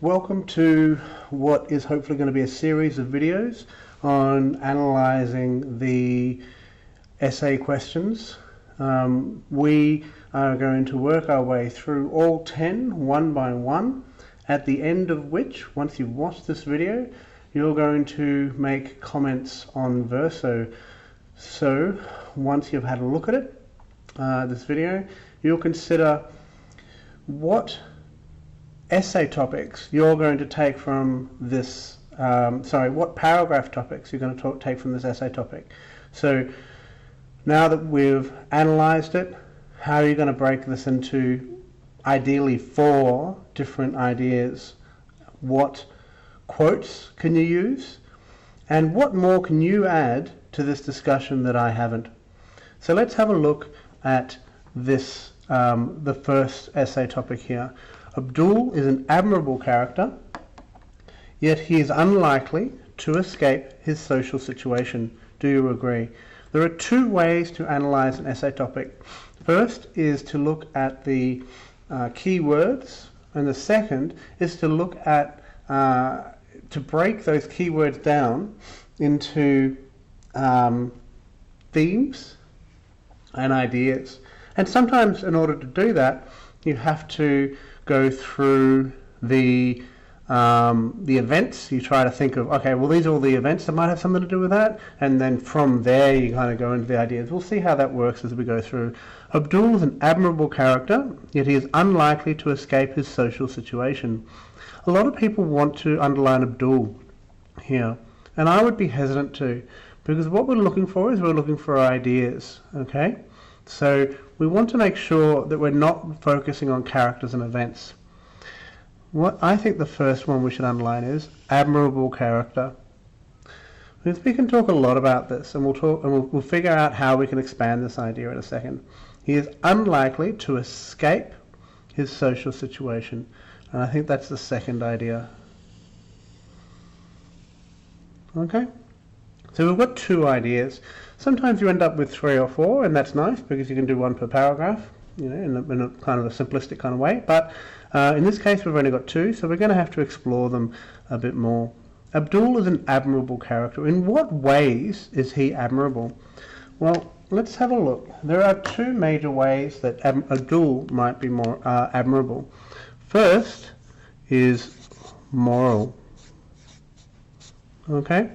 Welcome to what is hopefully going to be a series of videos on analysing the essay questions. We are going to work our way through all 10 one by one, at the end of which, once you've watched this video, you're going to make comments on Verso. So once you've had a look at it, this video, you'll consider what essay topics you're going to take from this, what paragraph topics you're going to take from this essay topic. So now that we've analysed it, how are you going to break this into ideally 4 different ideas? What quotes can you use? And what more can you add to this discussion that I haven't? So let's have a look at this, the first essay topic here. Abdul is an admirable character, yet he is unlikely to escape his social situation. Do you agree? There are 2 ways to analyse an essay topic. First is to look at the key words, and the second is to look at, to break those keywords down into themes and ideas. And sometimes in order to do that, you have to go through the events. You try to think of, okay, well, these are all the events that might have something to do with that, and then from there you kind of go into the ideas. We'll see how that works as we go through. Abdul is an admirable character, yet he is unlikely to escape his social situation. A lot of people want to underline Abdul here, and I would be hesitant to, because what we're looking for is we're looking for ideas, okay? So we want to make sure that we're not focusing on characters and events. What I think the first one we should underline is admirable character. Because we can talk a lot about this, and we'll figure out how we can expand this idea in a second. He is unlikely to escape his social situation, and I think that's the second idea. Okay? So we've got 2 ideas. Sometimes you end up with 3 or 4, and that's nice because you can do 1 per paragraph, you know, in a kind of a simplistic kind of way. But in this case, we've only got 2, so we're going to have to explore them a bit more. Abdul is an admirable character. In what ways is he admirable? Well, let's have a look. There are 2 major ways that Abdul might be more admirable. First is moral. Okay?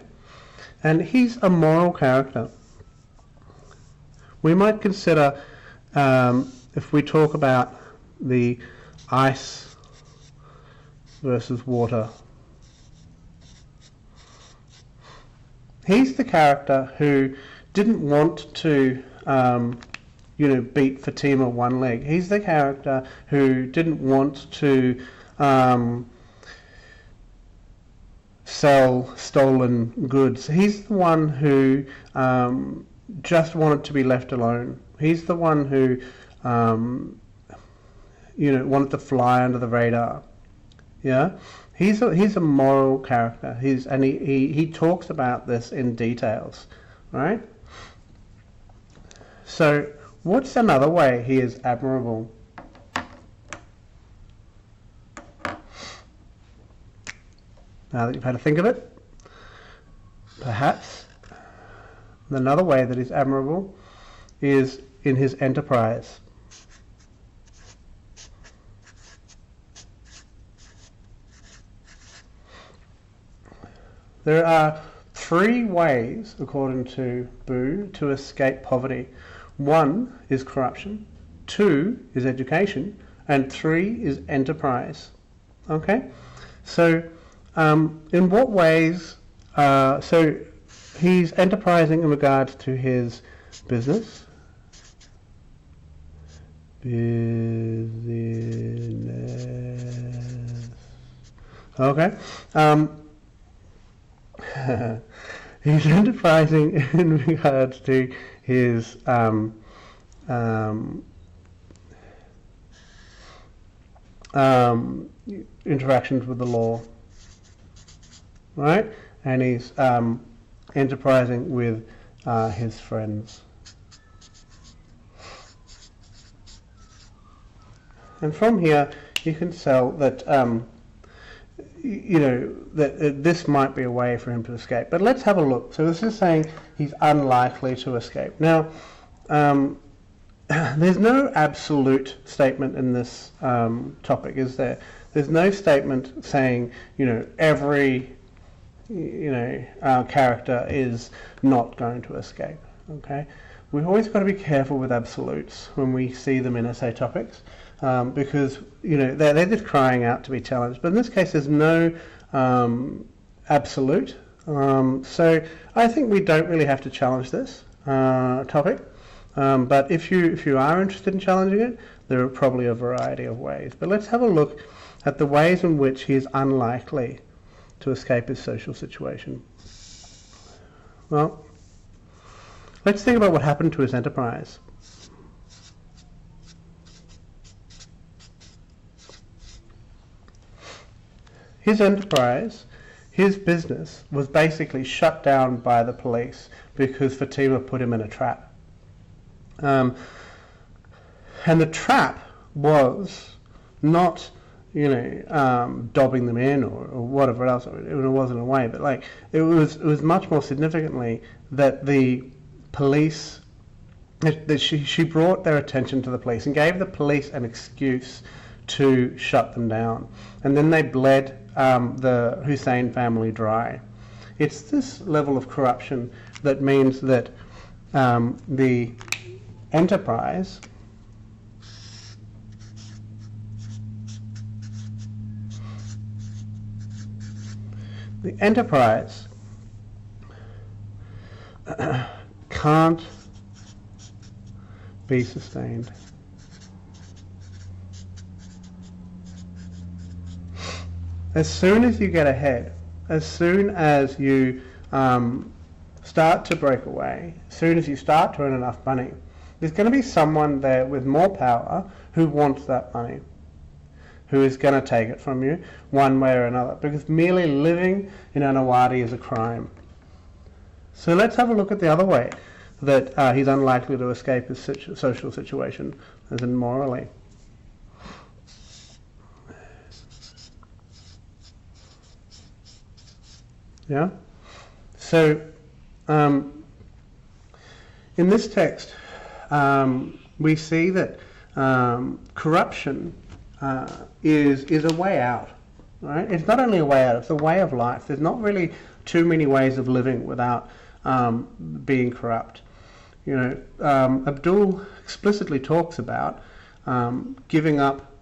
And he's a moral character. We might consider, if we talk about the ice versus water, he's the character who didn't want to, beat Fatima one leg. He's the character who didn't want to sell stolen goods. He's the one who just wanted to be left alone. He's the one who wanted to fly under the radar. Yeah, he's a moral character. He talks about this in details, right? So what's another way he is admirable? Now that you've had to think of it, perhaps another way that is admirable is in his enterprise. There are 3 ways, according to Boo, to escape poverty. 1 is corruption, 2 is education, and 3 is enterprise. Okay? So in what ways, so he's enterprising in regards to his business. Okay. He's enterprising in regards to his interactions with the law. Right? And he's enterprising with his friends. And from here you can tell that you know, that this might be a way for him to escape. But let's have a look. So this is saying he's unlikely to escape. Now, there's no absolute statement in this topic, is there? There's no statement saying, you know, every, you know, character is not going to escape. Okay, we've always got to be careful with absolutes when we see them in essay topics, because, you know, they're just crying out to be challenged. But in this case, there's no absolute. So I think we don't really have to challenge this topic. But if you are interested in challenging it, there are probably a variety of ways. But let's have a look at the ways in which he is unlikely to escape his social situation. Well, let's think about what happened to his enterprise. His enterprise, his business, was basically shut down by the police because Fatima put him in a trap. And the trap was not, you know, dobbing them in or whatever else. It wasn't a way, but like it was much more significantly that the police, that she brought their attention to the police and gave the police an excuse to shut them down, and then they bled the Hussein family dry. It's this level of corruption that means that the enterprise can't be sustained. As soon as you get ahead, as soon as you start to break away, as soon as you start to earn enough money, there's going to be someone there with more power who wants that money, who is going to take it from you one way or another, because merely living in Anawadi is a crime. So let's have a look at the other way that he's unlikely to escape his social situation, as in morally. Yeah? So, in this text, we see that corruption is a way out, right? It's not only a way out, it's a way of life. There's not really too many ways of living without being corrupt. You know, Abdul explicitly talks about giving up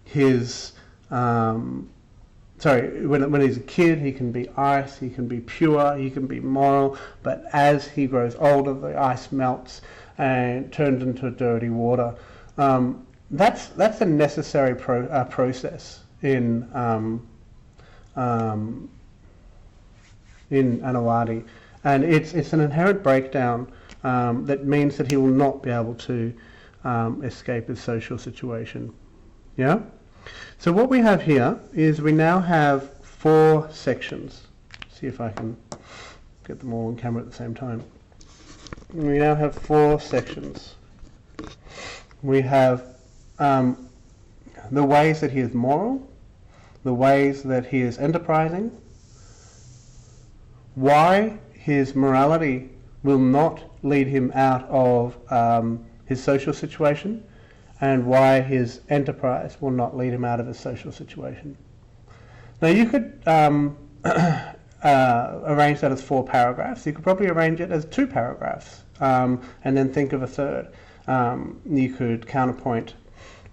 his... when he's a kid, he can be ice, he can be pure, he can be moral, but as he grows older, the ice melts and turns into dirty water. That's a necessary process in Anawadi, and it's an inherent breakdown that means that he will not be able to escape his social situation. Yeah. So what we have here is we now have 4 sections. See if I can get them all on camera at the same time. We now have 4 sections. We have the ways that he is moral, the ways that he is enterprising, why his morality will not lead him out of his social situation, and why his enterprise will not lead him out of his social situation. Now you could arrange that as 4 paragraphs. You could probably arrange it as 2 paragraphs, and then think of a third. You could counterpoint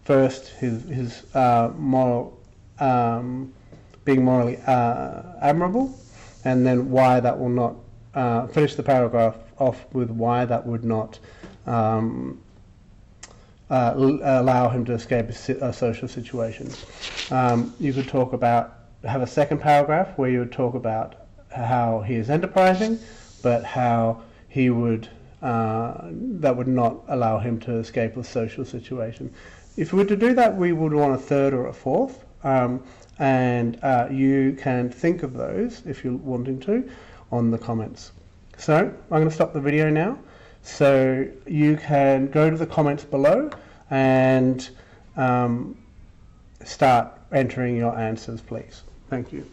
first his moral, being morally admirable, and then why that will not, finish the paragraph off with why that would not allow him to escape a social situation. You could have a second paragraph where you would talk about how he is enterprising, but how he would that would not allow him to escape a social situation. If we were to do that, we would want a third or a fourth, and you can think of those if you're wanting to on the comments. So I'm going to stop the video now. So you can go to the comments below and start entering your answers, please. Thank you.